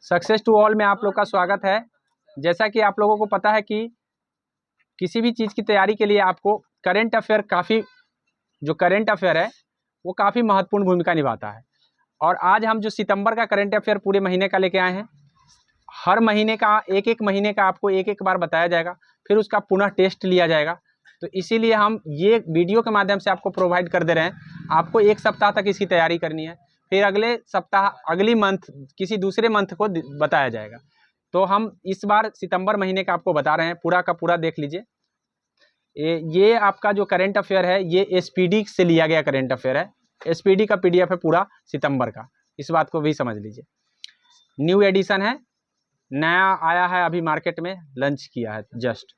Success to all में आप लोग का स्वागत है। जैसा कि आप लोगों को पता है कि किसी भी चीज़ की तैयारी के लिए आपको करंट अफेयर है वो काफ़ी महत्वपूर्ण भूमिका निभाता है। और आज हम जो सितंबर का करंट अफेयर पूरे महीने का लेके आए हैं, हर महीने का एक महीने का आपको एक बार बताया जाएगा, फिर उसका पुनः टेस्ट लिया जाएगा। तो इसीलिए हम ये वीडियो के माध्यम से आपको प्रोवाइड कर दे रहे हैं। आपको एक सप्ताह तक इसकी तैयारी करनी है, फिर अगले सप्ताह अगली मंथ किसी दूसरे मंथ को बताया जाएगा। तो हम इस बार सितंबर महीने का आपको बता रहे हैं, पूरा का पूरा देख लीजिए। ये आपका जो करंट अफेयर है ये एसपीडी से लिया गया करंट अफेयर है। एसपीडी का पीडीएफ है पूरा सितंबर का, इस बात को भी समझ लीजिए। न्यू एडिशन है, नया आया है, अभी मार्केट में लॉन्च किया है जस्ट।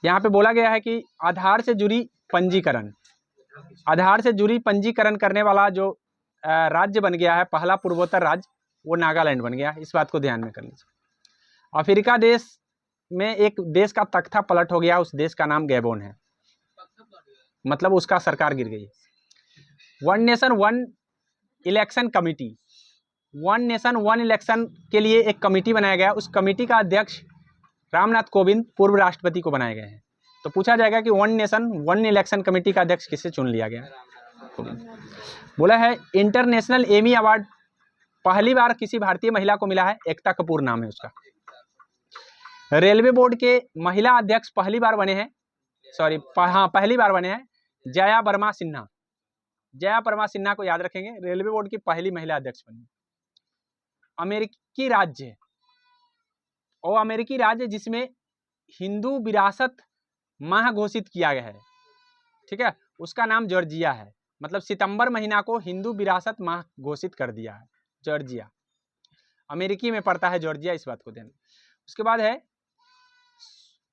यहाँ पे बोला गया है कि आधार से जुड़ी पंजीकरण करने वाला जो राज्य बन गया है, पहला पूर्वोत्तर राज्य, वो नागालैंड बन गया। इस बात को ध्यान में कर लीजिए। अफ्रीका देश में एक देश का तख्ता पलट हो गया, उस देश का नाम गैबोन है, मतलब उसका सरकार गिर गई। One nation one election committee, one nation one election के लिए एक कमेटी बनाया गया। उस कमेटी का अध्यक्ष रामनाथ कोविंद पूर्व राष्ट्रपति को बनाए गए हैं। तो पूछा जाएगा कि one nation one election committee का अध्यक्ष किसे चुन लिया गया? बोला है इंटरनेशनल एमी अवार्ड पहली बार किसी भारतीय महिला को मिला है, एकता कपूर नाम है उसका। रेलवे बोर्ड के महिला अध्यक्ष पहली बार बने हैं जया वर्मा सिन्हा। जया वर्मा सिन्हा को याद रखेंगे, रेलवे बोर्ड की पहली महिला अध्यक्ष बनी। अमेरिकी राज्य जिसमें हिंदू विरासत माह घोषित किया गया है, ठीक है, उसका नाम जॉर्जिया है। मतलब सितंबर महीना को हिंदू विरासत माह घोषित कर दिया है जॉर्जिया। अमेरिकी में पड़ता है जॉर्जिया, इस बात को ध्यान। उसके बाद है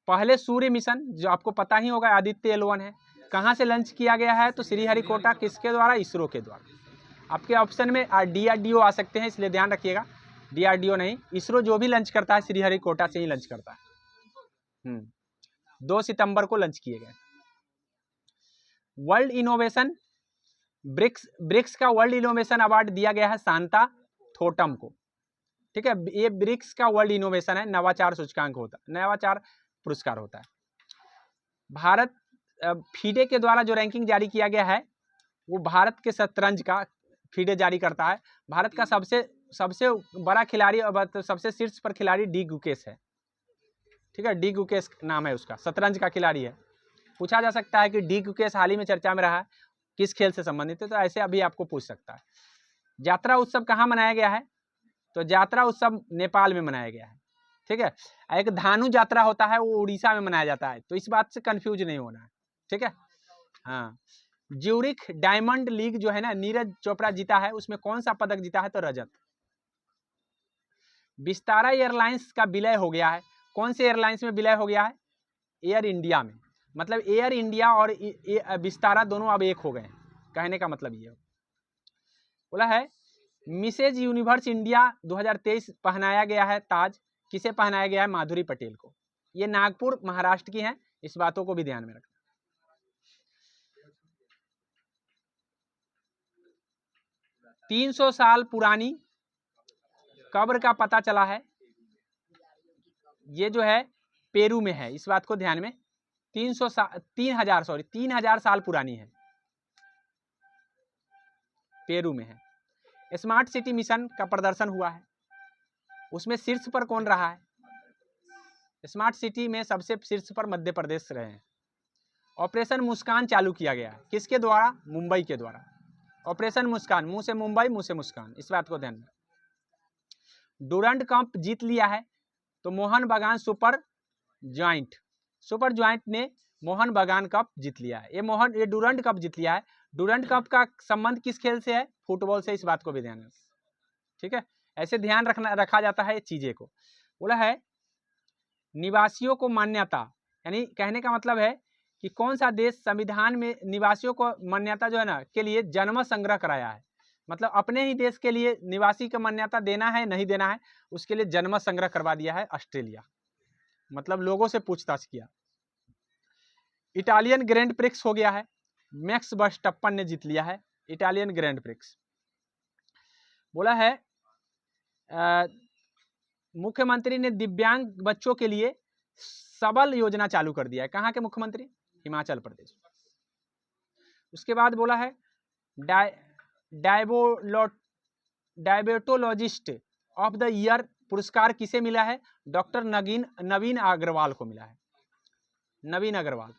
पहले सूर्य मिशन, जो आपको पता ही होगा, आदित्य L1 है। कहाँ से लॉन्च किया गया है? तो श्रीहरिकोटा। किसके द्वारा? इसरो के द्वारा। आपके ऑप्शन में DRDO आ सकते हैं, इसलिए ध्यान रखिएगा। DRDO नहीं, इसरो जो भी लॉन्च करता है श्रीहरिकोटा से ही लॉन्च करता है। 2 सितंबर को लॉन्च किए गए। वर्ल्ड इनोवेशन ब्रिक्स का वर्ल्ड इनोवेशन अवार्ड दिया गया है शांता थोटम को, ठीक है। ये ब्रिक्स का वर्ल्ड इनोवेशन है, नवाचार सूचकांक होता है, नवाचार पुरस्कार होता है। भारत फीडे के द्वारा जो रैंकिंग जारी किया गया है वो भारत के शतरंज का फीडे जारी करता है। भारत का सबसे बड़ा खिलाड़ी और सबसे शीर्ष पर खिलाड़ी डी गुकेश है, ठीक है। डी गुकेश नाम है उसका, शतरंज का खिलाड़ी है। पूछा जा सकता है कि डी गुकेश हाल ही में चर्चा में रहा है, किस खेल से संबंधित है? तो ऐसे अभी आपको पूछ सकता है। यात्रा उत्सव कहाँ मनाया गया है? तो यात्रा उत्सव नेपाल में मनाया गया है, ठीक है। एक धानु यात्रा होता है, वो उड़ीसा में मनाया जाता है, तो इस बात से कंफ्यूज नहीं होना है, ठीक है। हाँ, ज्यूरिख डायमंड लीग जो है ना, नीरज चोपड़ा जीता है, उसमें कौन सा पदक जीता है? तो रजत। विस्तारा एयरलाइंस का विलय हो गया है, कौन से एयरलाइंस में विलय हो गया है? एयर इंडिया में। मतलब एयर इंडिया और विस्तारा दोनों अब एक हो गए, कहने का मतलब ये बोला है। मिसेज यूनिवर्स इंडिया 2023 पहनाया गया है ताज, किसे पहनाया गया है? माधुरी पटेल को। ये नागपुर महाराष्ट्र की हैं, इस बातों को भी ध्यान में रखना। 300 साल पुरानी कब्र का पता चला है, ये जो है पेरू में है, इस बात को ध्यान में। 3000 साल पुरानी है, पेरू में है। स्मार्ट सिटी मिशन का प्रदर्शन हुआ है, उसमें शीर्ष पर कौन रहा है? स्मार्ट सिटी में सबसे शीर्ष पर मध्य प्रदेश रहे हैं। ऑपरेशन मुस्कान चालू किया गया है, किसके द्वारा? मुंबई के द्वारा। ऑपरेशन मुस्कान, मुंह से मुंबई, मुंह से मुस्कान, इस बात को ध्यान में। डूरंड कप जीत लिया है, तो मोहन बागान सुपर ज्वाइंट ने मोहन बागान कप जीत लिया है। ये डूरंड कप जीत लिया है। डूरंड कप का संबंध किस खेल से है? फुटबॉल से, इस बात को भी ध्यान रखें, ठीक है। ऐसे ध्यान रखा जाता है चीजें को। बोला है निवासियों को मान्यता, यानी कहने का मतलब है कि कौन सा देश संविधान में निवासियों को मान्यता जो है ना के लिए जनमत संग्रह कराया है। मतलब अपने ही देश के लिए निवासी को मान्यता देना है नहीं देना है, उसके लिए जनमत संग्रह करवा दिया है ऑस्ट्रेलिया। मतलब लोगों से पूछताछ किया। इटालियन ग्रैंड प्रिक्स हो गया है, मैक्स वर्स्टप्पन ने जीत लिया है इटालियन ग्रैंड प्रिक्स। बोला है मुख्यमंत्री ने दिव्यांग बच्चों के लिए सबल योजना चालू कर दिया है। कहाँ के मुख्यमंत्री? हिमाचल प्रदेश। उसके बाद बोला है डायबेटोलॉजिस्ट ऑफ द ईयर पुरस्कार किसे मिला है? डॉक्टर नवीन अग्रवाल को मिला है, नवीन अग्रवाल।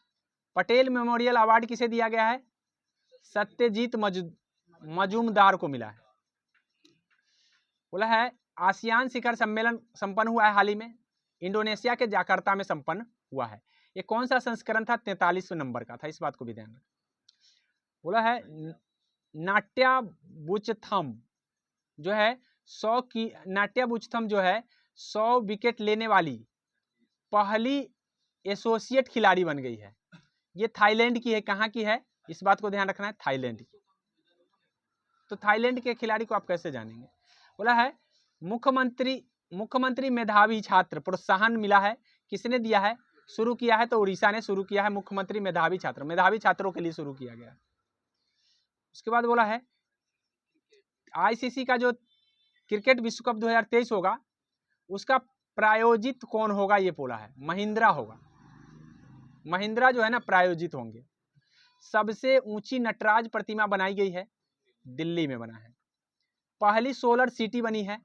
पटेल मेमोरियल अवार्ड किसे दिया गया है? सत्यजीत मजूमदार को मिला है। बोला है आसियान शिखर सम्मेलन संपन्न हुआ है हाल ही में, इंडोनेशिया के जाकार्ता में संपन्न हुआ है। ये कौन सा संस्करण था? 43वें नंबर का था, इस बात को भी ध्यान रखें। बोला है नाट्याबुचथम जो है 100 की, नाट्याबुचथम जो है 100 विकेट लेने वाली पहली एसोसिएट खिलाड़ी बन गई है। ये थाईलैंड की है। कहाँ की है? इस बात को ध्यान रखना है, थाईलैंड की। तो थाईलैंड के खिलाड़ी को आप कैसे जानेंगे? बोला है मुख्यमंत्री मेधावी छात्र प्रोत्साहन मिला है। किसने दिया है? शुरू किया है तो उड़ीसा ने शुरू किया है। मुख्यमंत्री मेधावी छात्रों के लिए शुरू किया गया। उसके बाद बोला है आईसीसी का जो क्रिकेट विश्व कप 2023 होगा उसका प्रायोजित कौन होगा? ये बोला है महिंद्रा होगा। महिंद्रा जो है ना प्रायोजित होंगे। सबसे ऊंची नटराज प्रतिमा बनाई गई है, दिल्ली में बना है। पहली सोलर सिटी बनी है,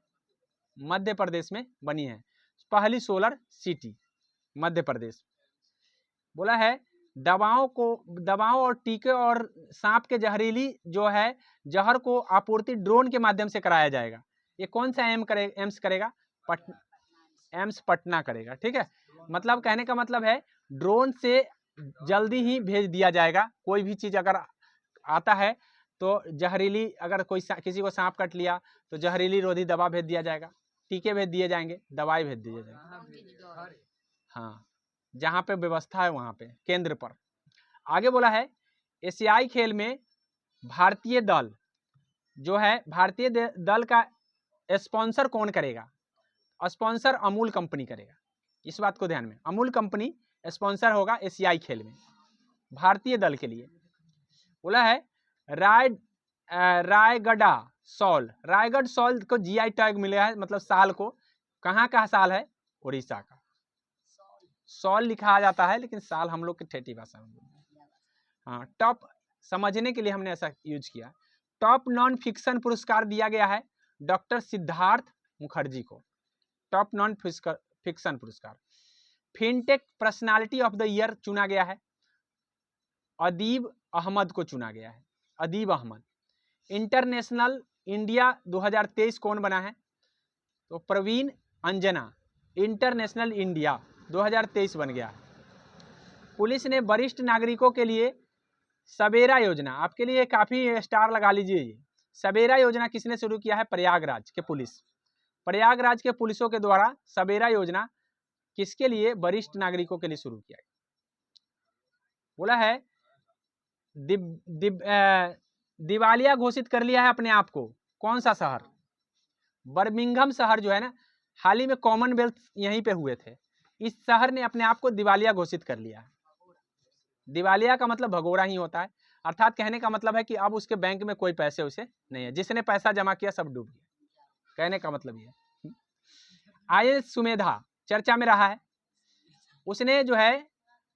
मध्य प्रदेश में बनी है। पहली सोलर सिटी मध्य प्रदेश। बोला है दवाओं और टीके और सांप के जहरीली जो है जहर को आपूर्ति ड्रोन के माध्यम से कराया जाएगा। ये कौन सा एम्स करेगा? एम्स पटना करेगा। ठीक है, मतलब कहने का मतलब है ड्रोन से जल्दी ही भेज दिया जाएगा। कोई भी चीज अगर आता है तो जहरीली, अगर किसी को सांप काट लिया तो जहरीली रोधी दवा भेज दिया जाएगा, टीके भेज दिए जाएंगे, दवाई भेज दिए जाएंगे। हाँ, जहाँ पे व्यवस्था है वहाँ पे केंद्र पर। आगे बोला है एशियाई खेल में भारतीय दल जो है, भारतीय दल का स्पॉन्सर कौन करेगा? स्पॉन्सर अमूल कंपनी करेगा। इस बात को ध्यान में, अमूल कंपनी स्पॉन्सर होगा एशियाई खेल में भारतीय दल के लिए। बोला है रायगढ़ सॉल को जीआई टैग मिला है, मतलब साल को। कहाँ का साल है? उड़ीसा का। सॉल लिखा जाता है लेकिन साल हम लोग की ठेठी भाषा में। हाँ, टॉप समझने के लिए हमने ऐसा यूज किया। टॉप नॉन फिक्शन पुरस्कार दिया गया है डॉक्टर सिद्धार्थ मुखर्जी को, टॉप नॉन फिक्शन पुरस्कार। Fintech personality of the year चुना गया है, अदीब अहमद को चुना गया है, अदीब अहमद। इंटरनेशनल इंडिया 2023 कौन बना है? तो प्रवीण अंजना इंटरनेशनल इंडिया 2023 बन गया। पुलिस ने वरिष्ठ नागरिकों के लिए सवेरा योजना, आपके लिए काफी स्टार लगा लीजिए। सवेरा योजना किसने शुरू किया है? प्रयागराज के पुलिसों के द्वारा सवेरा योजना किसके लिए? वरिष्ठ नागरिकों के लिए शुरू किया गया। बोला है दिवालिया घोषित कर लिया है अपने आप को कौन सा शहर? बर्मिंघम शहर जो है ना, हाल ही में कॉमनवेल्थ यहीं पे हुए थे। इस शहर ने अपने आप को दिवालिया घोषित कर लिया है। दिवालिया का मतलब भगोड़ा ही होता है, अर्थात कहने का मतलब है कि अब उसके बैंक में कोई पैसे उसे नहीं है, जिसने पैसा जमा किया सब डूब गया, कहने का मतलब ये। IAS सुमेधा चर्चा में रहा है, उसने जो है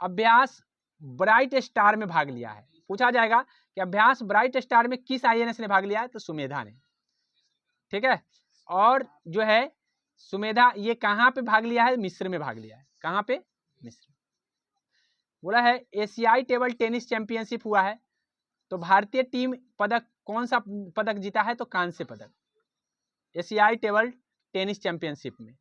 अभ्यास ब्राइट स्टार में भाग लिया है। पूछा जाएगा कि अभ्यास ब्राइट स्टार में किस IAS ने भाग लिया है? तो सुमेधा ने। ठीक है, और जो है सुमेधा ये कहाँ पे भाग लिया है? मिस्र में भाग लिया है। कहाँ पे? मिस्र। बोला है एशियाई टेबल टेनिस चैंपियनशिप हुआ है, तो भारतीय टीम कौन सा पदक जीता है? तो कांस्य पदक। एशियाई टेबल टेनिस चैंपियनशिप में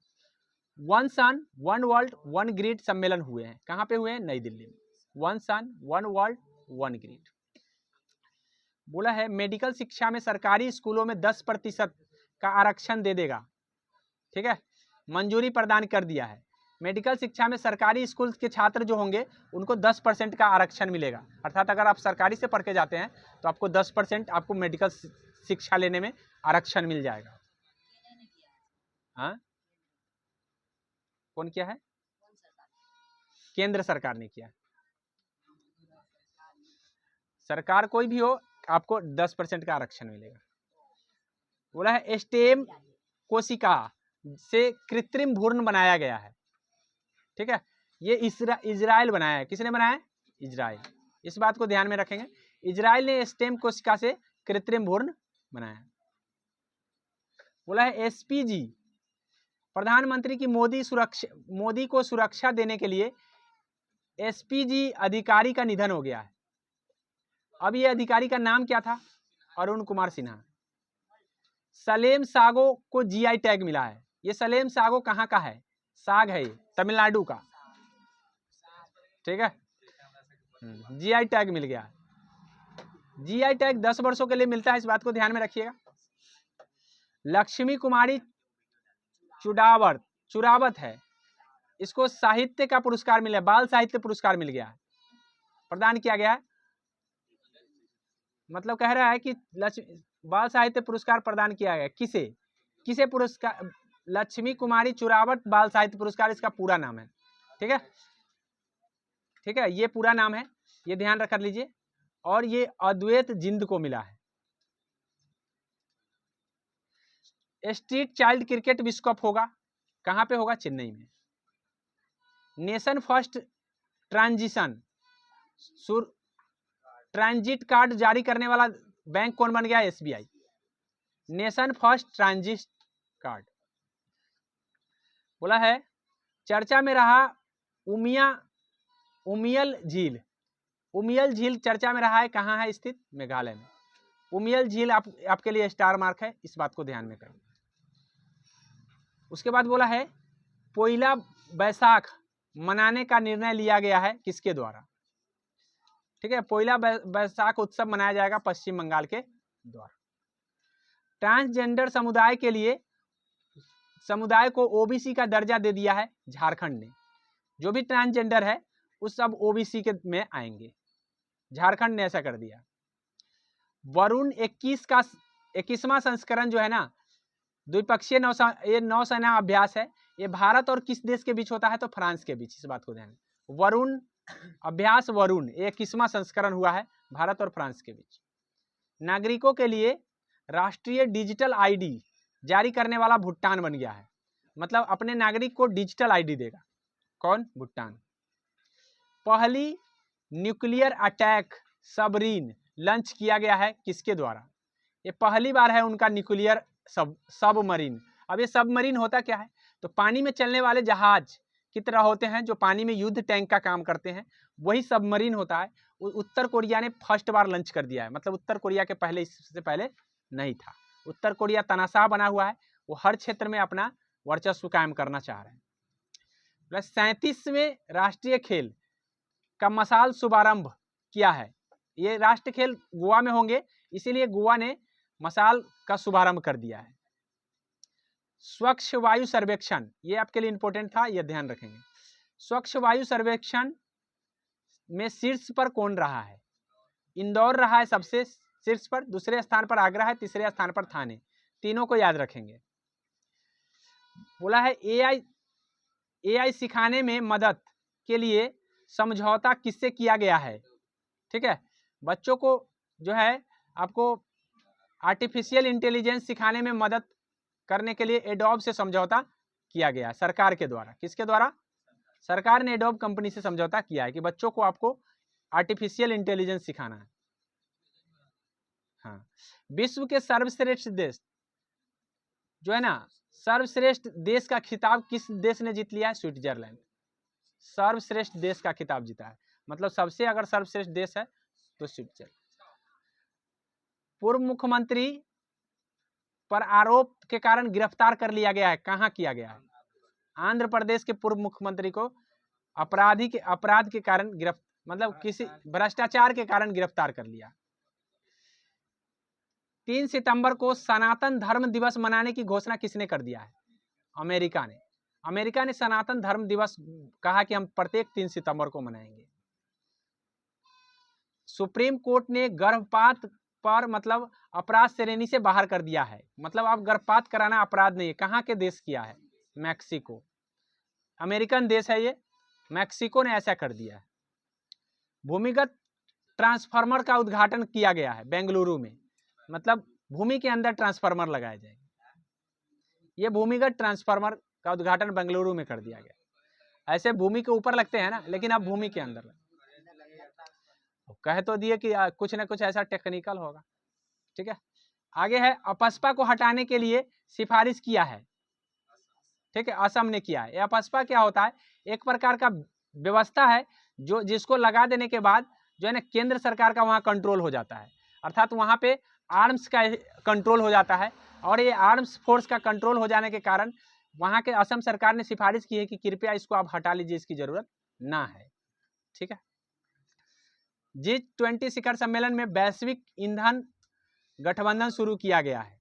1 सन 1 वर्ल्ड 1 ग्रिड सम्मेलन हुए हैं। कहाँ पे हुए हैं? नई दिल्ली में। 1 सन 1 वर्ल्ड 1 ग्रिड। बोला है मेडिकल शिक्षा में सरकारी स्कूलों में 10% का आरक्षण दे देगा। ठीक है, मंजूरी प्रदान कर दिया है। मेडिकल शिक्षा में सरकारी स्कूल के छात्र जो होंगे उनको 10% का आरक्षण मिलेगा। अर्थात अगर आप सरकारी से पढ़ के जाते हैं तो आपको 10% आपको मेडिकल शिक्षा लेने में आरक्षण मिल जाएगा। हाँ, कौन किया है? केंद्र सरकार ने किया। सरकार कोई भी हो, आपको 10% का आरक्षण मिलेगा। बोला है स्टेम कोशिका से कृत्रिम भ्रूण बनाया गया है। ठीक है, ये इजराइल बनाया है। किसने बनाया है? इजराइल। इस बात को ध्यान में रखेंगे, इजराइल ने स्टेम कोशिका से कृत्रिम भ्रूण बनाया है। बोला है एसपीजी, प्रधानमंत्री की मोदी को सुरक्षा देने के लिए एसपीजी अधिकारी का निधन हो गया है। अब ये अधिकारी का नाम क्या था? अरुण कुमार सिन्हा। सलेम सागो को जीआई टैग मिला है। ये सलेम सागो कहाँ का है? साग है ये, तमिलनाडु का। ठीक है, जीआई टैग मिल गया। जीआई टैग 10 वर्षों के लिए मिलता है, इस बात को ध्यान में रखिएगा। लक्ष्मी कुमारी चुरावत है, इसको साहित्य का पुरस्कार मिला, बाल साहित्य पुरस्कार मिल गया है, प्रदान किया गया है। मतलब कह रहा है कि बाल साहित्य पुरस्कार प्रदान किया गया। किसे पुरस्कार? लक्ष्मी कुमारी चुरावत बाल साहित्य पुरस्कार, इसका पूरा नाम है। ठीक है, ठीक है, ये पूरा नाम है, ये ध्यान रख लीजिए। और ये अद्वैत जिंद को मिला है। स्ट्रीट चाइल्ड क्रिकेट विश्व कप होगा, कहां पे होगा? चेन्नई में। नेशन फर्स्ट ट्रांजिट कार्ड जारी करने वाला बैंक कौन बन गया? SBI. Nation first transit card. बोला है चर्चा में रहा उमियल झील चर्चा में रहा है, कहाँ है स्थित? मेघालय में। उमियल झील आपके लिए स्टार मार्क है, इस बात को ध्यान में करें। उसके बाद बोला है पोइला बैसाख मनाने का निर्णय लिया गया है, किसके द्वारा? ठीक है, पोइला बैसाख उत्सव मनाया जाएगा पश्चिम बंगाल के द्वारा। ट्रांसजेंडर समुदाय को ओबीसी का दर्जा दे दिया है झारखंड ने। जो भी ट्रांसजेंडर है उस सब ओबीसी के में आएंगे, झारखंड ने ऐसा कर दिया। वरुण 21 का 21वां संस्करण जो है ना, द्विपक्षीय नौसेना अभ्यास है। ये भारत और किस देश के बीच होता है? तो फ्रांस के बीच। इस बात को ध्यान। वरुण अभ्यास, वरुण 21वां संस्करण हुआ है भारत और फ्रांस के बीच। नागरिकों के लिए राष्ट्रीय डिजिटल आईडी जारी करने वाला भूटान बन गया है। मतलब अपने नागरिक को डिजिटल आईडी देगा। कौन? भूटान। पहली न्यूक्लियर अटैक सबमरीन लॉन्च किया गया है, किसके द्वारा? ये पहली बार है उनका न्यूक्लियर सबमरीन। अब ये सबमरीन होता क्या है? तो पानी में चलने वाले जहाज की तरह होते हैं, जो पानी में युद्ध टैंक का काम करते हैं, वही सबमरीन होता है। उत्तर कोरिया ने फर्स्ट बार लॉन्च कर दिया है। मतलब उत्तर कोरिया के पहले, इससे पहले नहीं था। उत्तर कोरिया तनाशाह बना हुआ है, वो हर क्षेत्र में अपना वर्चस्व कायम करना चाह रहे हैं। 37वें राष्ट्रीय खेल का मसाल शुभारंभ किया है। ये राष्ट्रीय खेल गोवा में होंगे, इसीलिए गोवा ने मसाल का शुभारंभ कर दिया है। स्वच्छ वायु सर्वेक्षण, ये आपके लिए इंपॉर्टेंट था, ये ध्यान रखेंगे। स्वच्छ वायु सर्वेक्षण में शीर्ष पर कौन रहा है? इंदौर रहा है सबसे शीर्ष पर, दूसरे स्थान पर आगरा है, तीसरे स्थान पर थाने। तीनों को याद रखेंगे। बोला है एआई सिखाने में मदद के लिए समझौता किससे किया गया है? ठीक है, बच्चों को जो है आपको आर्टिफिशियल इंटेलिजेंस सिखाने में मदद करने के लिए एडोब से समझौता किया गया है सरकार के द्वारा। किसके द्वारा? सरकार ने एडोब कंपनी से समझौता किया है कि बच्चों को आपको आर्टिफिशियल इंटेलिजेंस सिखाना है। हाँ, विश्व के सर्वश्रेष्ठ देश जो है ना, सर्वश्रेष्ठ देश का खिताब किस देश ने जीत लिया है? स्विट्जरलैंड। सर्वश्रेष्ठ देश का खिताब जीता है, मतलब सबसे अगर सर्वश्रेष्ठ देश है तो स्विट्जरलैंड। पूर्व मुख्यमंत्री पर आरोप के कारण गिरफ्तार कर लिया गया है, कहां किया गया है? आंध्र प्रदेश के पूर्व मुख्यमंत्री को अपराध के कारण मतलब किसी भ्रष्टाचार के कारण गिरफ्तार कर लिया। 3 सितंबर को सनातन धर्म दिवस मनाने की घोषणा किसने कर दिया है? अमेरिका ने। अमेरिका ने सनातन धर्म दिवस कहा कि हम प्रत्येक 3 सितंबर को मनाएंगे। सुप्रीम कोर्ट ने गर्भपात पर मतलब अपराध श्रेणी से बाहर कर दिया है। मतलब अब गर्भपात कराना अपराध नहीं है। कहाँ के देश किया है? मैक्सिको। अमेरिकन देश है ये, मैक्सिको ने ऐसा कर दिया है। भूमिगत ट्रांसफार्मर का उद्घाटन किया गया है बेंगलुरु में। मतलब भूमि के अंदर ट्रांसफार्मर लगाए जाएंगे। ये भूमिगत ट्रांसफार्मर का उद्घाटन बेंगलुरु में कर दिया गया। ऐसे भूमि के ऊपर लगते हैं ना, लेकिन अब भूमि के अंदर कह तो दिए कि कुछ ना कुछ ऐसा टेक्निकल होगा। ठीक है, आगे है अपस्पा को हटाने के लिए सिफारिश किया है। ठीक है, असम ने किया है। ये अपस्पा क्या होता है? एक प्रकार का व्यवस्था है जो जिसको लगा देने के बाद जो है ना केंद्र सरकार का वहाँ कंट्रोल हो जाता है, अर्थात वहाँ पे आर्म्स का कंट्रोल हो जाता है। और ये आर्म्स फोर्स का कंट्रोल हो जाने के कारण वहाँ के असम सरकार ने सिफारिश की है कि कृपया इसको आप हटा लीजिए, इसकी जरूरत ना है। ठीक है, G20 शिखर सम्मेलन में वैश्विक ईंधन गठबंधन शुरू किया गया है।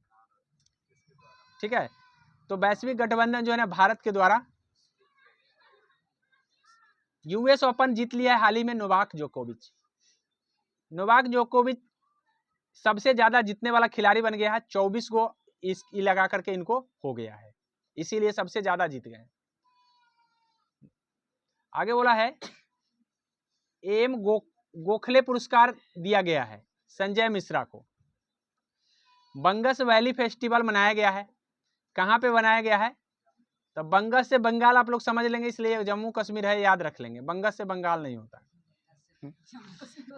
ठीक है, तो वैश्विक गठबंधन जो है ना भारत के द्वारा, यूएस ओपन जीत लिया है हाल ही में नोवाक जोकोविच। नोवाक जोकोविच सबसे ज्यादा जीतने वाला खिलाड़ी बन गया है, 24 गो इस लगा करके इनको हो गया है, इसीलिए सबसे ज्यादा जीत गए। आगे बोला है एम गोखले पुरस्कार दिया गया है संजय मिश्रा को। बंगस वैली फेस्टिवल मनाया गया है। कहाँ पे बनाया गया है? तो बंगस से बंगाल आप लोग समझ लेंगे, इसलिए जम्मू कश्मीर है याद रख लेंगे, बंगस से बंगाल नहीं होता।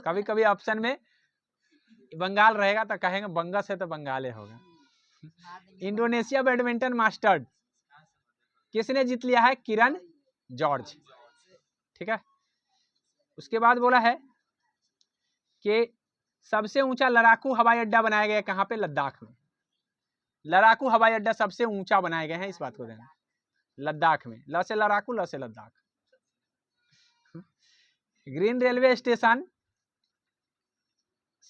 कभी कभी ऑप्शन में बंगाल रहेगा तो कहेंगे बंगस है तो बंगाल होगा। इंडोनेशिया बैडमिंटन मास्टर्स किसने जीत लिया है? किरण जॉर्ज। ठीक है, उसके बाद बोला है कि सबसे ऊंचा लड़ाकू हवाई अड्डा बनाया गया, कहाँ पे? लद्दाख में। लड़ाकू हवाई अड्डा सबसे ऊंचा बनाए गए हैं, इस बात को देना, लद्दाख में। ल से लड़ाकू, ल से Ladakh. Green railway station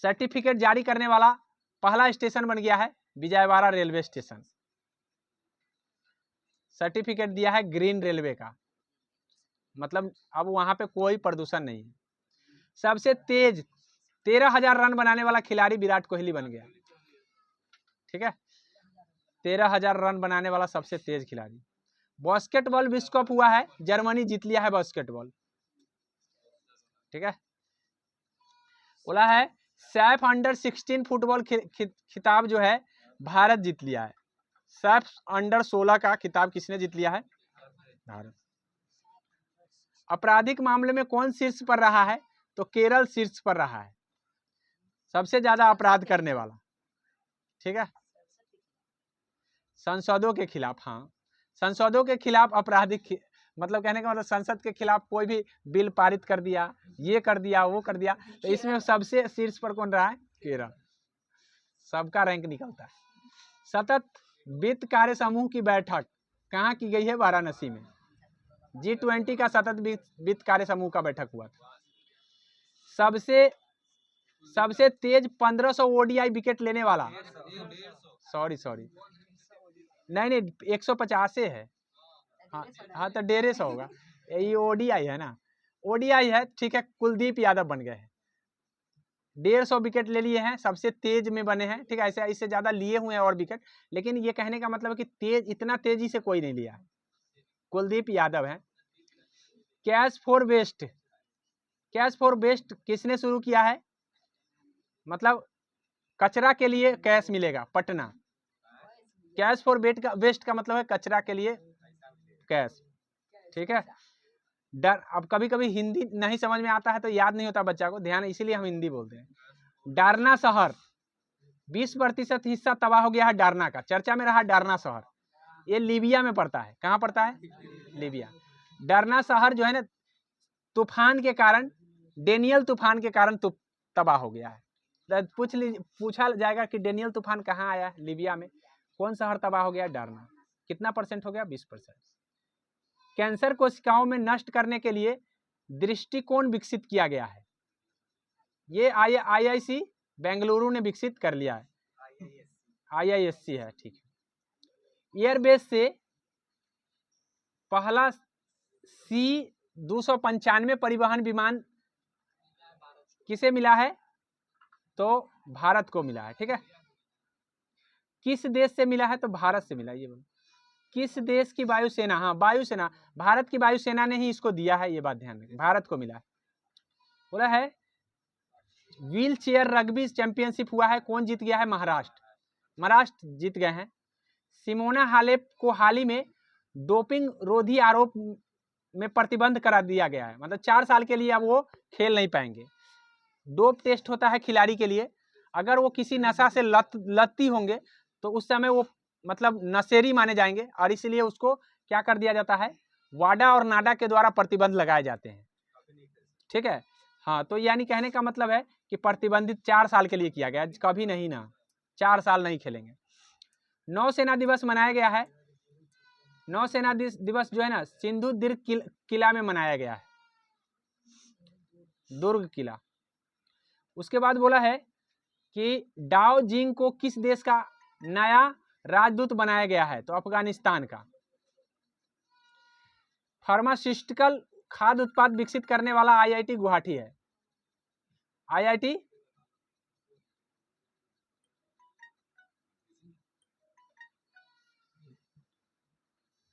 certificate जारी करने वाला पहला स्टेशन बन गया है विजयवाड़ा रेलवे स्टेशन। सर्टिफिकेट दिया है ग्रीन रेलवे का, मतलब अब वहां पे कोई प्रदूषण नहीं है। सबसे तेज 13,000 रन बनाने वाला खिलाड़ी विराट कोहली बन गया। ठीक है, 13,000 रन बनाने वाला सबसे तेज खिलाड़ी। बास्केटबॉल विश्व कप हुआ है, जर्मनी जीत लिया है बास्केटबॉल। ठीक है, बोला है सैफ अंडर 16 फुटबॉल खिताब जो है भारत जीत लिया है। सैफ अंडर 16 का खिताब किसने जीत लिया है? भारत। आपराधिक मामले में कौन शीर्ष पर रहा है? तो केरल शीर्ष पर रहा है, सबसे ज्यादा अपराध करने वाला। ठीक है, संसदों के खिलाफ, हाँ संसदों के खिलाफ आपराधिक, मतलब कहने का मतलब संसद के खिलाफ कोई भी बिल पारित कर दिया, ये कर दिया, वो कर दिया, तो इसमें सबसे शीर्ष पर कौन रहा है? केरल। सबका रैंक निकलता है। सतत वित्त कार्य समूह की बैठक कहाँ की गई है? वाराणसी में। G20 का सतत वित्त कार्य समूह का बैठक हुआ था। सबसे तेज 1500 ODI विकेट लेने वाला, सॉरी नहीं 150 है। हाँ तो 150 होगा, ये ODI है ना, ODI है। ठीक है, कुलदीप यादव बन गए हैं, 150 विकेट ले लिए हैं, सबसे तेज में बने हैं। ठीक है, ऐसे इससे ज्यादा लिए हुए हैं और विकेट, लेकिन ये कहने का मतलब है कि तेज, इतना तेजी से कोई नहीं लिया, कुलदीप यादव है। कैश फॉर वेस्ट किसने शुरू किया है? मतलब कचरा के लिए कैश मिलेगा, पटना। कैश फॉर वेस्ट का मतलब है कचरा के लिए कैश। ठीक है, अब कभी कभी हिंदी नहीं समझ में आता है तो याद नहीं होता बच्चा को, ध्यान, इसीलिए हम हिंदी बोलते हैं। डारना शहर 20% हिस्सा तबाह हो गया है। डारना का चर्चा में रहा। डारना शहर ये लीबिया में पड़ता है। कहाँ पड़ता है? लीबिया। डारना शहर जो है ना तूफान के कारण, डेनियल तूफान के कारण तबाह हो गया है। पूछा जाएगा कि डेनियल तूफान कहाँ आया है? लीबिया में। कौन शहर तबाह हो गया? डारना। कितना % हो गया? 20%। कैंसर कोशिकाओं में नष्ट करने के लिए दृष्टिकोण विकसित किया गया है। ये IISc बेंगलुरु ने विकसित कर लिया है। IISc है। ठीक है, एयरबेस से पहला C-295 परिवहन विमान किसे मिला है? तो भारत को मिला है। ठीक है, किस देश से मिला है? तो भारत से मिला। ये बोलो किस देश की वायुसेना? हाँ वायुसेना, भारत की वायुसेना ने ही इसको दिया है, ये बात ध्यान रखें, भारत को मिला है। बोला है व्हील चेयर रग्बी चैंपियनशिप हुआ है, कौन जीत गया है? महाराष्ट्र जीत गए हैं। सिमोना हालेप को हाल ही में डोपिंग रोधी आरोप में प्रतिबंध करा दिया गया है, मतलब 4 साल के लिए अब वो खेल नहीं पाएंगे। डोप टेस्ट होता है खिलाड़ी के लिए, अगर वो किसी नशा से लत्ती होंगे तो उस समय वो मतलब नशेरी माने जाएंगे, और इसलिए उसको क्या कर दिया जाता है, वाडा और नाडा के द्वारा प्रतिबंध लगाए जाते हैं। ठीक है, हाँ, तो यानी कहने का मतलब है कि प्रतिबंधित 4 साल के लिए किया गया, कभी नहीं ना, 4 साल नहीं खेलेंगे। नौसेना दिवस मनाया गया है। नौसेना दिवस जो है ना, सिंधु दुर्ग किला में मनाया गया है, दुर्ग किला। उसके बाद बोला है कि डाओ जिंग को किस देश का नया राजदूत बनाया गया है, तो अफगानिस्तान का। फार्मास्यूटिकल खाद्य उत्पाद विकसित करने वाला आईआईटी गुवाहाटी है। आईआईटी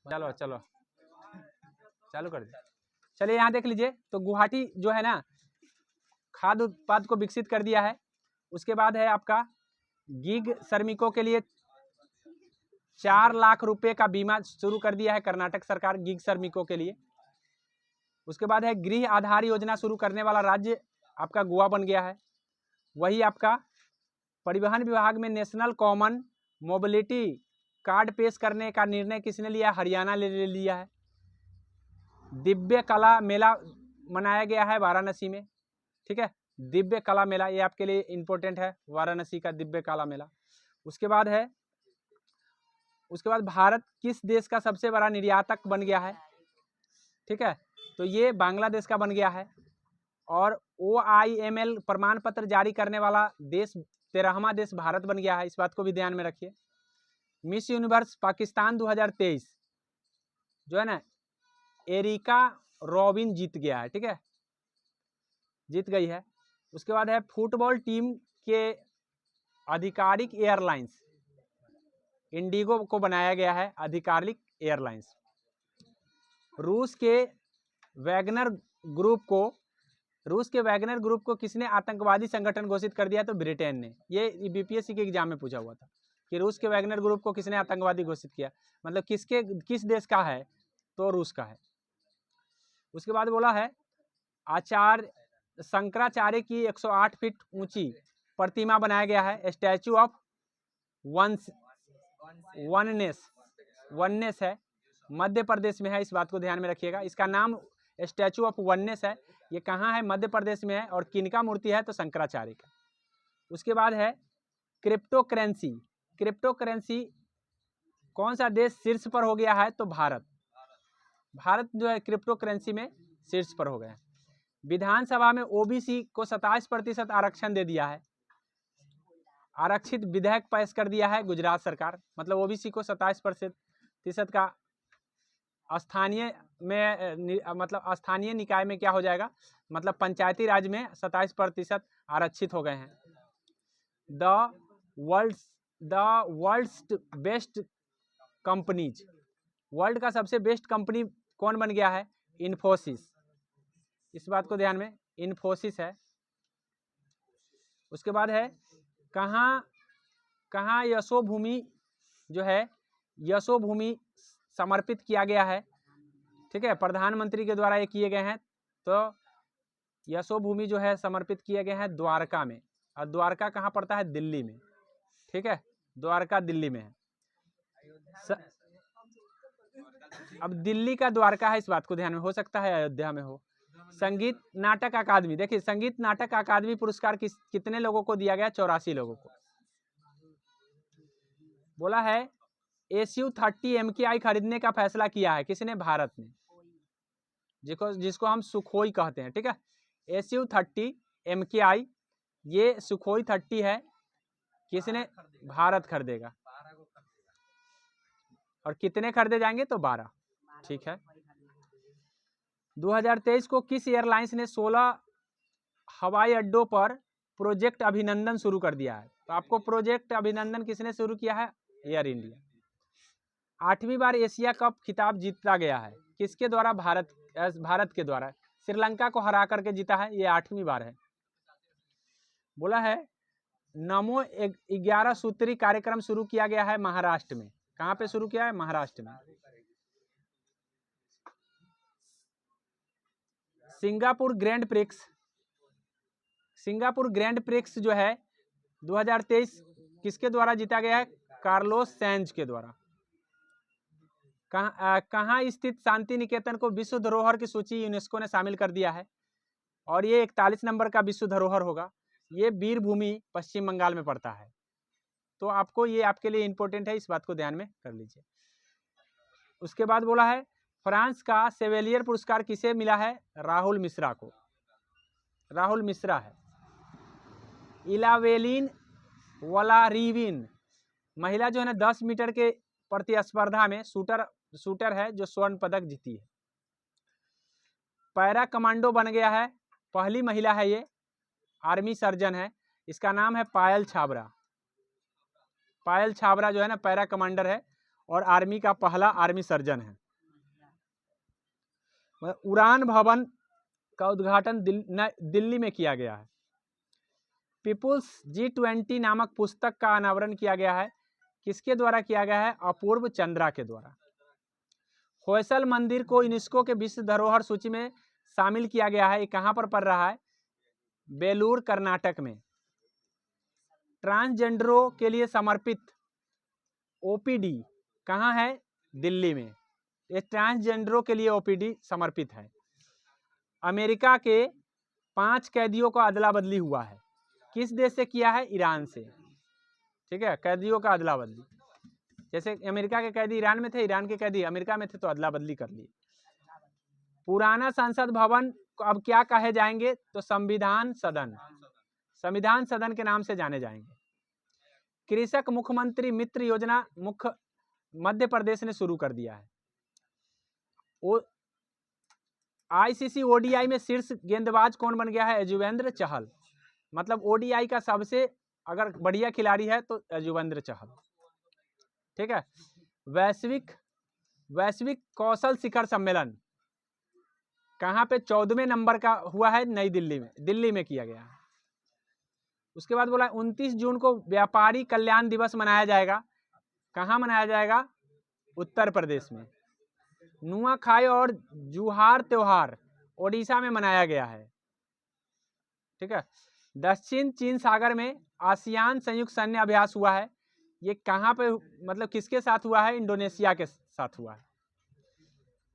चलो चलो चालू कर दे। चलिए यहाँ देख लीजिए, तो गुवाहाटी जो है ना, खाद्य उत्पाद को विकसित कर दिया है। उसके बाद है आपका गिग श्रमिकों के लिए 4 लाख रुपए का बीमा शुरू कर दिया है कर्नाटक सरकार गिग श्रमिकों के लिए। उसके बाद है गृह आधार योजना शुरू करने वाला राज्य आपका गोवा बन गया है। वही आपका परिवहन विभाग में नेशनल कॉमन मोबिलिटी कार्ड पेश करने का निर्णय किसने लिया, हरियाणा ले लिया है। दिव्य कला मेला मनाया गया है वाराणसी में। ठीक है, दिव्य कला मेला, ये आपके लिए इंपॉर्टेंट है, वाराणसी का दिव्य कला मेला। उसके बाद भारत किस देश का सबसे बड़ा निर्यातक बन गया है। ठीक है, तो ये बांग्लादेश का बन गया है। और OIML प्रमाण पत्र जारी करने वाला देश 13वां देश भारत बन गया है, इस बात को भी ध्यान में रखिए। मिस यूनिवर्स पाकिस्तान 2023 जो है ना, एरिका रॉबिन जीत गया है। ठीक है, जीत गई है। उसके बाद है फुटबॉल टीम के आधिकारिक एयरलाइंस इंडिगो को बनाया गया है आधिकारिक एयरलाइंस। रूस के वैगनर ग्रुप को किसने आतंकवादी संगठन घोषित कर दिया, तो ब्रिटेन ने। ये बीपीएससी के एग्जाम में पूछा हुआ था कि रूस के वैगनर ग्रुप को किसने आतंकवादी घोषित किया, मतलब किस देश का है, तो रूस का है। उसके बाद बोला है शंकराचार्य की 108 फीट ऊंची प्रतिमा बनाया गया है, स्टैचू ऑफ वननेस है, मध्य प्रदेश में है, इस बात को ध्यान में रखिएगा। इसका नाम स्टैचू ऑफ वननेस है, ये कहाँ है, मध्य प्रदेश में है, और किनका मूर्ति है, तो शंकराचार्य का। उसके बाद है क्रिप्टो करेंसी कौन सा देश शीर्ष पर हो गया है, तो भारत जो है क्रिप्टो करेंसी में शीर्ष पर हो गया है। विधानसभा में ओबीसी को 27% आरक्षण दे दिया है, आरक्षित विधेयक पेश कर दिया है गुजरात सरकार, मतलब ओबीसी को 27% का स्थानीय निकाय में क्या हो जाएगा, मतलब पंचायती राज में 27% आरक्षित हो गए हैं। The world's best companies, world का सबसे बेस्ट कंपनी कौन बन गया है, इन्फोसिस, इस बात को ध्यान में, इन्फोसिस है। उसके बाद है कहाँ यशोभूमि जो है, यशोभूमि समर्पित किया गया है। ठीक है, प्रधानमंत्री के द्वारा ये किए गए हैं, तो यशोभूमि जो है समर्पित किए गए हैं द्वारका में, और द्वारका कहाँ पड़ता है, दिल्ली में। ठीक है, द्वारका दिल्ली में है। अब दिल्ली का द्वारका है, इस बात को ध्यान में, हो सकता है अयोध्या में हो। संगीत नाटक अकादमी, देखिए संगीत नाटक अकादमी पुरस्कार कितने लोगों को दिया गया, 84 लोगों को। बोला है SU-30 MKI खरीदने का फैसला किया है, किसने, भारत ने, जिसको हम सुखोई कहते हैं। ठीक है, SU-30 MKI ये सुखोई 30 है, किसने, भारत खरीदेगा। और कितने खरीदे जाएंगे, तो 12। ठीक है, 2023 को किस एयरलाइंस ने 16 हवाई अड्डों पर प्रोजेक्ट अभिनंदन शुरू कर दिया है, तो आपको प्रोजेक्ट अभिनंदन किसने शुरू किया है, एयर इंडिया। 8वीं बार एशिया कप खिताब जीता गया है, किसके द्वारा, भारत के द्वारा, श्रीलंका को हरा करके जीता है, ये 8वीं बार है। बोला है नमो 11 सूत्री कार्यक्रम शुरू किया गया है महाराष्ट्र में, कहाँ पे शुरू किया है? महाराष्ट्र में। Singapore grand prix, Singapore grand prix जो है 2023 किसके द्वारा जीता गया है? कार्लोस सैंज के द्वारा। कहाँ स्थित शांति निकेतन को विश्व धरोहर की सूची यूनेस्को ने शामिल कर दिया है और ये 41 नंबर का विश्व धरोहर होगा। ये वीरभूमि पश्चिम बंगाल में पड़ता है। तो आपको ये आपके लिए इंपॉर्टेंट है, इस बात को ध्यान में कर लीजिए। उसके बाद बोला है फ्रांस का सेवेलियर पुरस्कार किसे मिला है? राहुल मिश्रा को। राहुल मिश्रा है। इलावेलिन वलारीविन महिला जो है ना 10 मीटर के प्रतिस्पर्धा में शूटर है जो स्वर्ण पदक जीती है। पैरा कमांडो बन गया है, पहली महिला है ये, आर्मी सर्जन है, इसका नाम है पायल छाबरा। पायल छाबरा जो है ना पैरा कमांडर है और आर्मी का पहला आर्मी सर्जन है। उड़ान भवन का उद्घाटन दिल्ली में किया गया है। पीपुल्स G20 नामक पुस्तक का अनावरण किया गया है, किसके द्वारा किया गया है? अपूर्व चंद्रा के द्वारा। होयसल मंदिर को यूनेस्को के विश्व धरोहर सूची में शामिल किया गया है, ये कहाँ पर पड़ रहा है? बेलूर कर्नाटक में। ट्रांसजेंडरों के लिए समर्पित OPD कहाँ है? दिल्ली में। ये ट्रांसजेंडरों के लिए OPD समर्पित है। अमेरिका के 5 कैदियों का अदला बदली हुआ है, किस देश से किया है? ईरान से। ठीक है, कैदियों का अदला बदली, जैसे अमेरिका के कैदी ईरान में थे, ईरान के कैदी अमेरिका में थे, तो अदला बदली कर ली। पुराना संसद भवन को अब क्या कहे जाएंगे? तो संविधान सदन, संविधान सदन के नाम से जाने जाएंगे। कृषक मुख्यमंत्री मित्र योजना मध्य प्रदेश ने शुरू कर दिया है। ICC ODI में शीर्ष गेंदबाज कौन बन गया है? युजवेंद्र चहल। मतलब ODI का सबसे अगर बढ़िया खिलाड़ी है तो युजवेंद्र चहल। ठीक है। वैश्विक कौशल शिखर सम्मेलन कहाँ पे? 14वें नंबर का हुआ है, नई दिल्ली में, दिल्ली में किया गया है। उसके बाद बोला 29 जून को व्यापारी कल्याण दिवस मनाया जाएगा, कहाँ मनाया जाएगा? उत्तर प्रदेश में। नुआखाई और जुहार त्योहार ओडिशा में मनाया गया है। ठीक है। दक्षिण चीन सागर में आसियान संयुक्त सैन्य अभ्यास हुआ है, ये कहाँ पे मतलब किसके साथ हुआ है? इंडोनेशिया के साथ हुआ है।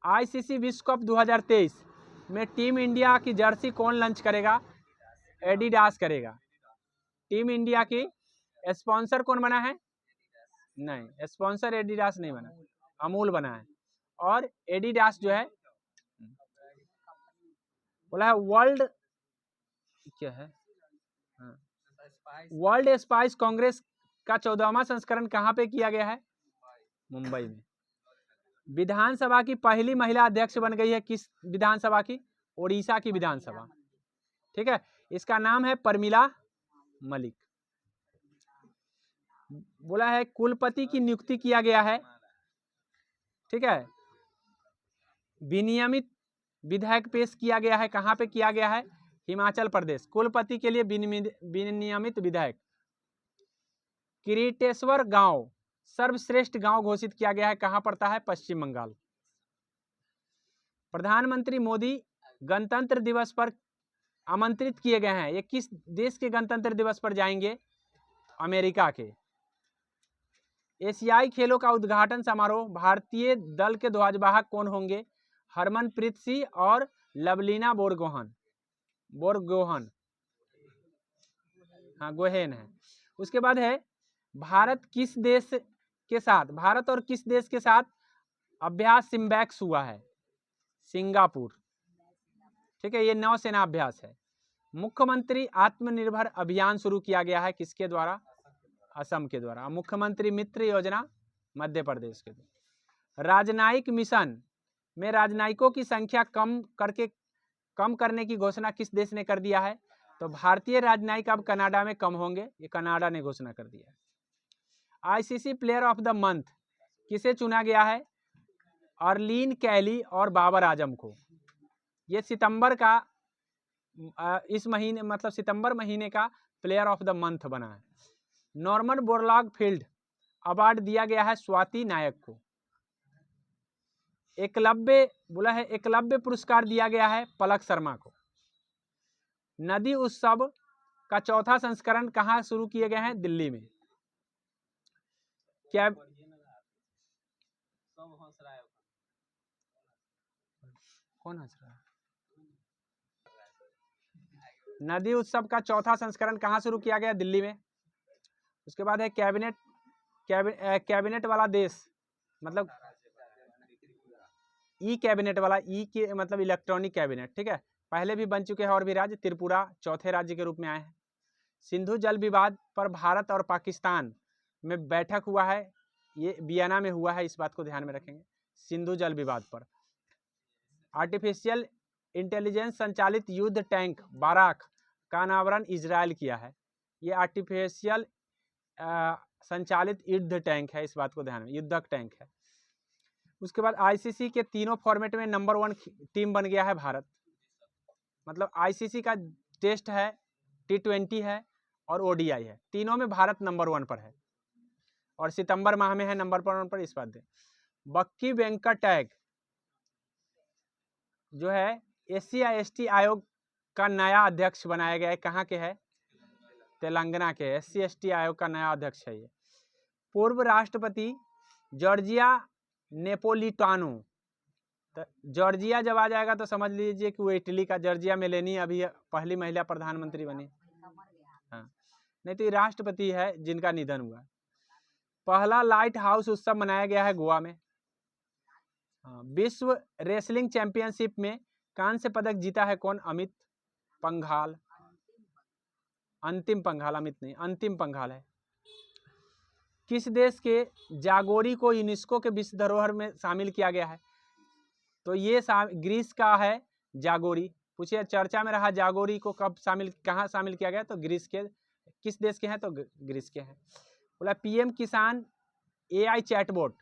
ICC विश्व कप 2023 में टीम इंडिया की जर्सी कौन लॉन्च करेगा? एडिडास करेगा। टीम इंडिया की स्पॉन्सर कौन बना है? नहीं, स्पॉन्सर एडिडास नहीं बना, अमूल बना है। और एडिडास जो है बोला है वर्ल्ड क्या है, वर्ल्ड स्पाइस कांग्रेस का 14वां संस्करण कहाँ पे किया गया है? मुंबई में। विधानसभा की पहली महिला अध्यक्ष बन गई है, किस विधानसभा की? ओडिशा की विधानसभा। ठीक है, इसका नाम है प्रमिला मलिक। बोला है कुलपति की नियुक्ति किया गया है। ठीक है, विनियमित विधायक पेश किया गया है, कहाँ पे किया गया है? हिमाचल प्रदेश। कुलपति के लिए विनियमित विधायक। किरीटेश्वर गांव सर्वश्रेष्ठ गांव घोषित किया गया है, कहाँ पड़ता है? पश्चिम बंगाल। प्रधानमंत्री मोदी गणतंत्र दिवस पर आमंत्रित किए गए हैं, ये किस देश के गणतंत्र दिवस पर जाएंगे? अमेरिका के। एशियाई खेलों का उद्घाटन समारोह भारतीय दल के ध्वजवाहक कौन होंगे? हरमनप्रीत सिंह और लवलीना बोरगोहन। हाँ, गोहेन है। उसके बाद है भारत और किस देश के साथ अभ्यास सिम्बैक्स हुआ है? सिंगापुर। ठीक है, ये नौसेना अभ्यास है। मुख्यमंत्री आत्मनिर्भर अभियान शुरू किया गया है, किसके द्वारा? असम के द्वारा। मुख्यमंत्री मित्र योजना मध्य प्रदेश के द्वारा। राजनयिक मिशन में राजनयिकों की संख्या कम करने की घोषणा किस देश ने कर दिया है? तो भारतीय राजनयिक अब कनाडा में कम होंगे, ये कनाडा ने घोषणा कर दिया है। ICC player of the month किसे चुना गया है? अर्लीन कैली और बाबर आजम को। ये सितंबर का इस महीने मतलब सितंबर महीने का प्लेयर ऑफ द मंथ बना है। नॉर्मन बोरलॉग फील्ड अवार्ड दिया गया है स्वाति नायक को। एकलव्य बोला है, एकलव्य पुरस्कार दिया गया है पलक शर्मा को। नदी उत्सव का चौथा संस्करण कहाँ शुरू किए गए हैं? दिल्ली में। क्या कौन हंस रहा है? नदी उत्सव का चौथा संस्करण कहाँ शुरू किया गया? दिल्ली में। उसके बाद है कैबिनेट वाला देश, मतलब ई कैबिनेट वाला, ई के मतलब इलेक्ट्रॉनिक कैबिनेट, ठीक है। पहले भी बन चुके हैं और भी राज्य, त्रिपुरा चौथे राज्य के रूप में आए हैं। सिंधु जल विवाद पर भारत और पाकिस्तान में बैठक हुआ है, ये वियना में हुआ है, इस बात को ध्यान में रखेंगे। सिंधु जल विवाद पर आर्टिफिशियल इंटेलिजेंस संचालित युद्ध टैंक बाराक का अनावरण इजराइल किया है। ये आर्टिफिशियल संचालित युद्ध टैंक है, इस बात को ध्यान में, युद्धक टैंक है। उसके बाद आईसीसी के तीनों फॉर्मेट में नंबर 1 टीम बन गया है भारत। मतलब आईसीसी का टेस्ट है, T20 है और ODI है, तीनों में भारत नंबर 1 पर है और सितंबर माह में है नंबर 1 पर, इस बात दे। बक्की वेंकट टैग जो है SC/ST आयोग का नया अध्यक्ष बनाया गया है। कहाँ के है? तेलंगाना के SC/ST आयोग का नया अध्यक्ष है ये। पूर्व राष्ट्रपति जॉर्जिया नेपोलिटानो, तो जॉर्जिया जब आ जाएगा तो समझ लीजिए कि वो इटली का जॉर्जिया मेलेनी अभी पहली महिला प्रधानमंत्री बनी। हाँ, नहीं तो ये राष्ट्रपति है जिनका निधन हुआ। पहला लाइट हाउस उत्सव मनाया गया है गोवा में। विश्व रेसलिंग चैंपियनशिप में कांस्य पदक जीता है कौन? अमित पंघाल। अंतिम पंघाल, अमित नहीं, अंतिम पंघाल है। किस देश के जागोरी को यूनेस्को के विश्व धरोहर में शामिल किया गया है? तो ये ग्रीस का है जागोरी। पूछिए चर्चा में रहा जागोरी को कब शामिल, कहाँ शामिल किया गया? तो ग्रीस के। किस देश के हैं? तो ग्रीस के हैं। बोला PM किसान AI chatbot,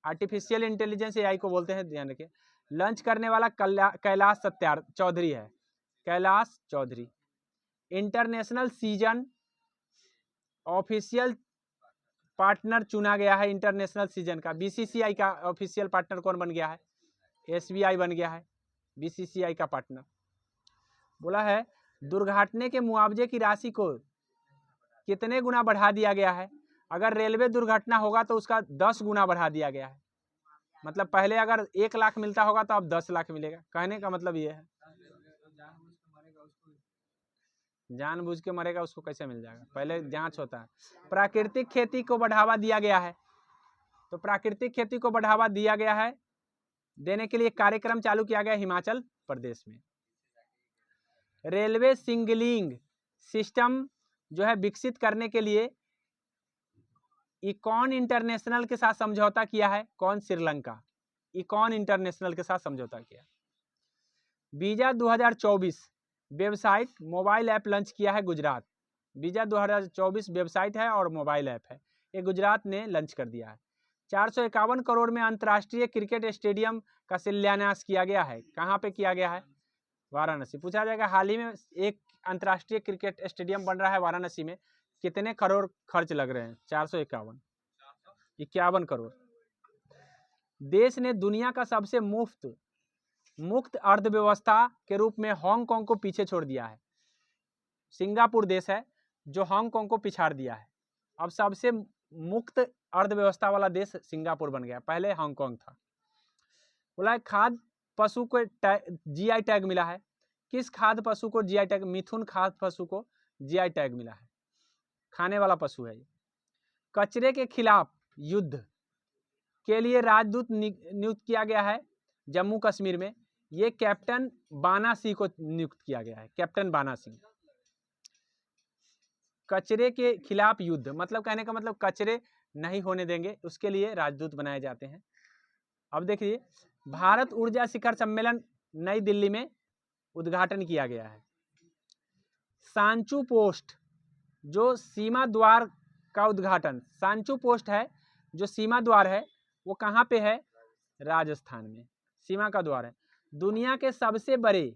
artificial intelligence AI को बोलते हैं, ध्यान रखिए। लॉन्च करने वाला कैलाश चौधरी है, Kailash Chaudhary. International season official partner चुना गया है इंटरनेशनल सीजन का। BCCI का ऑफिशियल पार्टनर कौन बन गया है? SBI बन गया है BCCI का पार्टनर। बोला है दुर्घटना के मुआवजे की राशि को कितने गुना बढ़ा दिया गया है? अगर रेलवे दुर्घटना होगा तो उसका 10 गुना बढ़ा दिया गया है। मतलब पहले अगर 1 लाख मिलता होगा तो अब 10 लाख मिलेगा। कहने का मतलब ये है, जानबूझ के मरेगा उसको कैसे मिल जाएगा? पहले जांच होता है। प्राकृतिक खेती को बढ़ावा दिया गया है, तो प्राकृतिक खेती को बढ़ावा दिया गया है, देने के लिए कार्यक्रम चालू किया गया हिमाचल प्रदेश में। रेलवे सिग्नलिंग सिस्टम जो है विकसित करने के लिए इकॉन इंटरनेशनल के साथ समझौता किया है कौन? श्रीलंका। इकॉन इंटरनेशनल के साथ समझौता किया। Visa 2024 website mobile app launch किया है गुजरात। वीजा 2024 वेबसाइट है और मोबाइल ऐप है, ये गुजरात ने लॉन्च कर दिया है। 451 करोड़ में अंतर्राष्ट्रीय क्रिकेट स्टेडियम का शिलान्यास किया गया है। कहाँ पे किया गया है? वाराणसी। पूछा जाएगा हाल ही में एक अंतर्राष्ट्रीय क्रिकेट स्टेडियम बन रहा है वाराणसी में, कितने करोड़ खर्च लग रहे हैं? 451 करोड़। देश ने दुनिया का सबसे मुक्त अर्थव्यवस्था के रूप में हांगकांग को पीछे छोड़ दिया है। सिंगापुर देश है जो हांगकांग को पिछाड़ दिया है। अब सबसे मुक्त अर्थव्यवस्था वाला देश सिंगापुर बन गया, पहले हांगकांग था। बोला खाद्य पशु को GI टैग मिला है। किस खाद्य पशु को GI टैग? मिथुन खाद्य पशु को GI टैग मिला है, खाने वाला पशु है ये। कचरे के खिलाफ युद्ध के लिए राजदूत नियुक्त किया गया है जम्मू कश्मीर में। ये कैप्टन बाना सिंह को नियुक्त किया गया है, कैप्टन बाना सिंह। कचरे के खिलाफ युद्ध मतलब कहने का मतलब कचरे नहीं होने देंगे, उसके लिए राजदूत बनाए जाते हैं। अब देखिए भारत ऊर्जा शिखर सम्मेलन नई दिल्ली में उद्घाटन किया गया है। सांचू पोस्ट जो सीमा द्वार का उद्घाटन, सांचू पोस्ट है जो सीमा द्वार है, वो कहाँ पे है? राजस्थान में सीमा का द्वार है। दुनिया के सबसे बड़े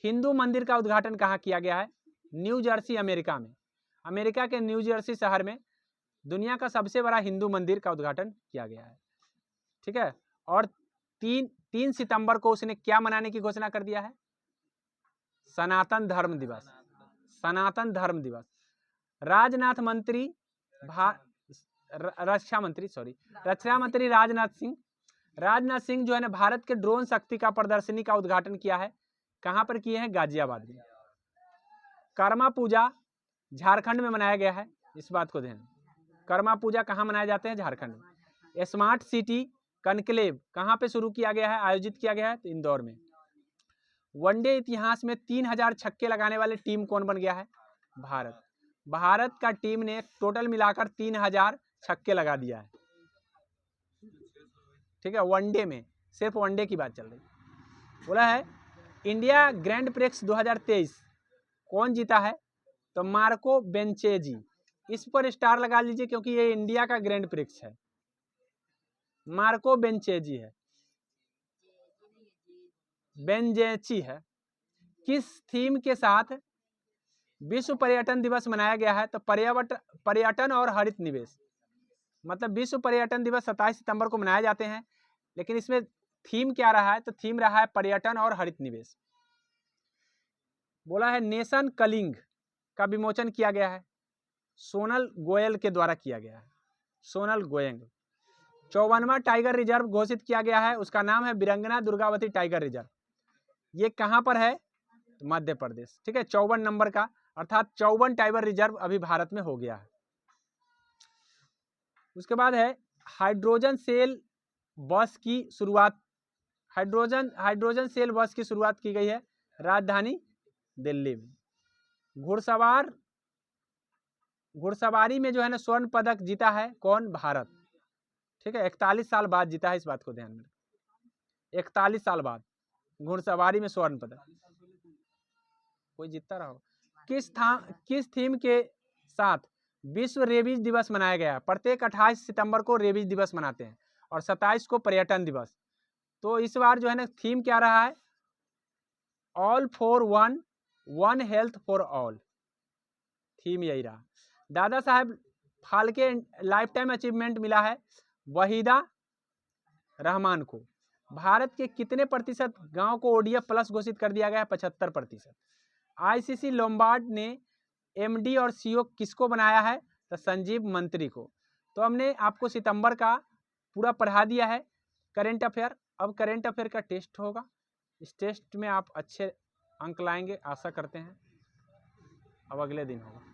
हिंदू मंदिर का उद्घाटन कहाँ किया गया है? न्यू जर्सी, अमेरिका में। अमेरिका के न्यू जर्सी शहर में दुनिया का सबसे बड़ा हिंदू मंदिर का उद्घाटन किया गया है। ठीक है, और 3 सितंबर को उसने क्या मनाने की घोषणा कर दिया है? सनातन धर्म दिवस। सनातन धर्म दिवस। राजनाथ मंत्री रक्षा मंत्री राजनाथ सिंह जो है ना भारत के ड्रोन शक्ति का प्रदर्शनी का उद्घाटन किया है। कहां पर किए हैं? गाजियाबाद में। कर्मा पूजा झारखंड में मनाया गया है, इस बात को ध्यान। कर्मा पूजा कहां मनाए जाते हैं? झारखंड में। स्मार्ट सिटी कनक्लेव कहां पे शुरू किया गया है, आयोजित किया गया है? तो इंदौर में। वनडे इतिहास में 3000 छक्के लगाने वाले टीम कौन बन गया है? भारत। भारत का टीम ने टोटल मिलाकर 3000 छक्के लगा दिया है। ठीक है, वनडे में, सिर्फ वनडे की बात चल रही। बोला है इंडिया ग्रैंड प्रिक्स 2023 कौन जीता है? तो मार्को बेंचेजी। इस पर स्टार लगा लीजिए क्योंकि ये इंडिया का ग्रैंड प्रिक्स है। मार्को बेंचेजी है, बेंजेची है। किस थीम के साथ विश्व पर्यटन दिवस मनाया गया है? तो पर्यटन और हरित निवेश। मतलब विश्व पर्यटन दिवस 27 सितंबर को मनाए जाते हैं, लेकिन इसमें थीम क्या रहा है? तो थीम रहा है पर्यटन और हरित निवेश। बोला है नेशन कलिंग का विमोचन किया गया है, सोनल गोयल के द्वारा किया गया है। सोनल गोयल। 54वां टाइगर रिजर्व घोषित किया गया है, उसका नाम है बिरंगना दुर्गावती टाइगर रिजर्व। ये कहां पर है? तो मध्य प्रदेश। ठीक है, 54 नंबर का, अर्थात 54 टाइगर रिजर्व अभी भारत में हो गया है। उसके बाद है हाइड्रोजन सेल बस की शुरुआत। हाइड्रोजन सेल बस की शुरुआत की गई है राजधानी दिल्ली में। घुड़सवारी में जो है ना स्वर्ण पदक जीता है कौन? भारत। ठीक है, 41 साल बाद जीता है, इस बात को ध्यान में। 41 साल बाद घुड़सवारी में स्वर्ण पदक कोई जीतता रहा। किस थीम के साथ विश्व रेबीज दिवस मनाया गया? प्रत्येक 28 सितंबर को रेबीज दिवस मनाते हैं और 27 को पर्यटन दिवस। तो इस बार जो है ना थीम क्या रहा है? All for one, one health for all. Theme यही रहा। Dada Saheb Phalke life time achievement मिला है वहीदा रहमान को। भारत के कितने प्रतिशत गांव को ओडीएफ प्लस घोषित कर दिया गया है? 75%। आईसीसी लोम्बार्ड ने एमडी और सीओ किसको बनाया है? तो संजीव मंत्री को। तो हमने आपको सितंबर का पूरा पढ़ा दिया है करेंट अफेयर। अब करेंट अफेयर का टेस्ट होगा, इस टेस्ट में आप अच्छे अंक लाएंगे, आशा करते हैं। अब अगले दिन होगा।